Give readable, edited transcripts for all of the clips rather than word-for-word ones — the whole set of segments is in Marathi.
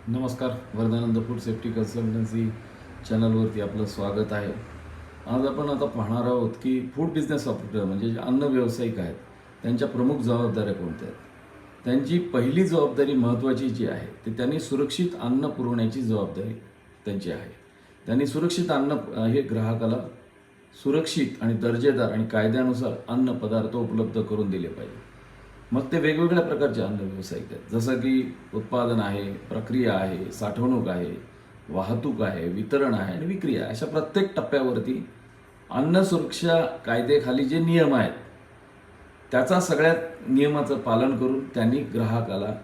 नमस्कार. वरदानंद फूड सेफ्टी कन्सल्टन्सी चॅनलवरती आपलं स्वागत आहे. आज आपण पाहणार आहोत की फूड बिझनेस ऑपरेटर म्हणजे जे अन्न व्यावसायिक आहेत त्यांच्या प्रमुख जबाबदाऱ्या कोणत्या आहेत. त्यांची पहिली जबाबदारी महत्त्वाची जी आहे ते त्यांनी सुरक्षित अन्न पुरवण्याची जबाबदारी त्यांची आहे. त्यांनी सुरक्षित अन्न हे ग्राहकाला सुरक्षित आणि दर्जेदार आणि कायद्यानुसार अन्न पदार्थ उपलब्ध करून दिले पाहिजे. मग ते वेगवेगळ्या प्रकारचे अन्न व्यावसायिक आहेत, जसं की उत्पादन आहे, प्रक्रिया आहे, साठवणूक आहे, वाहतूक आहे, वितरण आहे आणि विक्री आहे. अशा प्रत्येक टप्प्यावरती अन्न सुरक्षा कायद्याखाली जे नियम आहेत त्याचा सगळ्यात नियमाचं पालन करून त्यांनी ग्राहकाला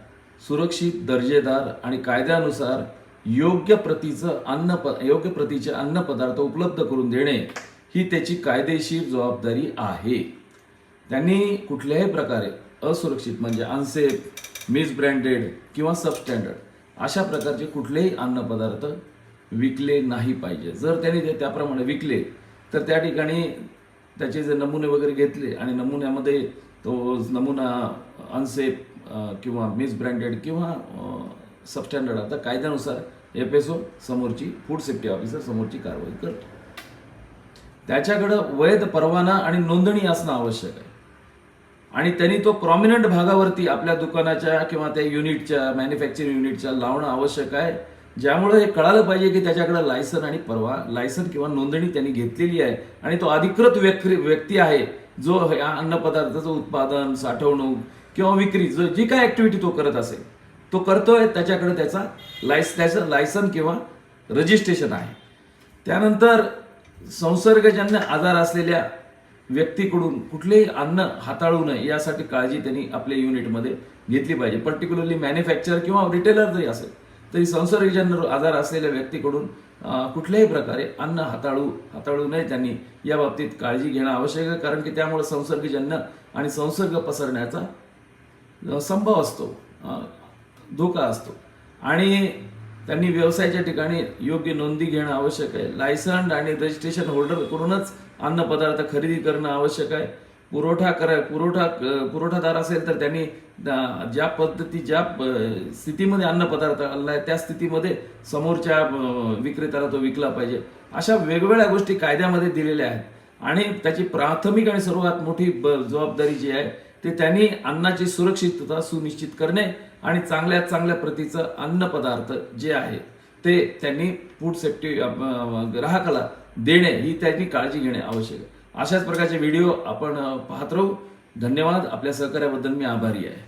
सुरक्षित, दर्जेदार आणि कायद्यानुसार योग्य प्रतीचे अन्न पदार्थ उपलब्ध करून देणे ही त्याची कायदेशीर जबाबदारी आहे. त्यांनी कुठल्याही प्रकारे असुरक्षित म्हणजे अनसेफ, मिसब्रँडेड किंवा सबस्टँडर्ड अशा प्रकारचे कुठलेही अन्नपदार्थ विकले नाही पाहिजे. जर त्यांनी ते त्याप्रमाणे विकले तर त्या ठिकाणी त्याचे जे नमुने वगैरे घेतले आणि नमुन्यामध्ये तो नमुना अनसेफ किंवा मिसब्रँडेड किंवा सबस्टँडर्ड आता कायद्यानुसार FSO समोरची फूड सेफ्टी ऑफिसर समोरची कारवाई करतो. त्याच्याकडं वैध परवाना आणि नोंदणी असणं आवश्यक आहे आणि त्यांनी तो प्रॉमिनंट भागावरती आपल्या दुकानाच्या किंवा त्या युनिटच्या मॅन्युफॅक्चरिंग युनिटच्या लावणं आवश्यक आहे, ज्यामुळे हे कळालं पाहिजे की त्याच्याकडे लायसन किंवा नोंदणी त्यांनी घेतलेली आहे आणि तो अधिकृत व्यक्ती आहे जो या अन्नपदार्थाचं उत्पादन, साठवणूक किंवा विक्री जी काय ऍक्टिव्हिटी तो करत असेल तो करतोय, त्याच्याकडे त्याचं लायसन किंवा रजिस्ट्रेशन आहे. त्यानंतर संसर्गजन्य आजार असलेल्या व्यक्तीकडून कुठलेही अन्न हाताळू नये यासाठी काळजी त्यांनी आपल्या युनिटमध्ये घेतली पाहिजे. पर्टिक्युलरली मॅन्युफॅक्चर किंवा रिटेलर जरी असेल तरी संसर्गजन्य आजार असलेल्या व्यक्तीकडून कुठल्याही प्रकारे अन्न हाताळू नये त्यांनी या बाबतीत काळजी घेणं आवश्यक आहे, कारण की त्यामुळे संसर्गजन्य आणि संसर्ग पसरण्याचा संभव असतो, धोका असतो. आणि त्यांनी व्यवसायाच्या ठिकाणी योग्य नोंदी घेणं आवश्यक आहे. लायसन आणि रजिस्ट्रेशन होल्डरकडूनच अन्नपदार्थ खरेदी करणं आवश्यक आहे. पुरवठादार असेल तर त्यांनी ज्या स्थितीमध्ये अन्नपदार्थ आणलाय त्या स्थितीमध्ये समोरच्या विक्रेत्याला तो विकला पाहिजे. अशा वेगवेगळ्या गोष्टी कायद्यामध्ये दिलेल्या आहेत आणि त्याची प्राथमिक आणि सर्वात मोठी जबाबदारी जी आहे ते त्यांनी अन्नाची सुरक्षितता सुनिश्चित करणे आणि चांगल्यात चांगल्या प्रतीचं अन्नपदार्थ जे आहे ते त्यांनी फूड सेफ्टी ग्राहकाला देणे ही त्यांनी काळजी घेणे आवश्यक आहे. अशाच प्रकारचे व्हिडिओ आपण पाहत राहू. धन्यवाद. आपल्या सहकार्याबद्दल मी आभारी आहे.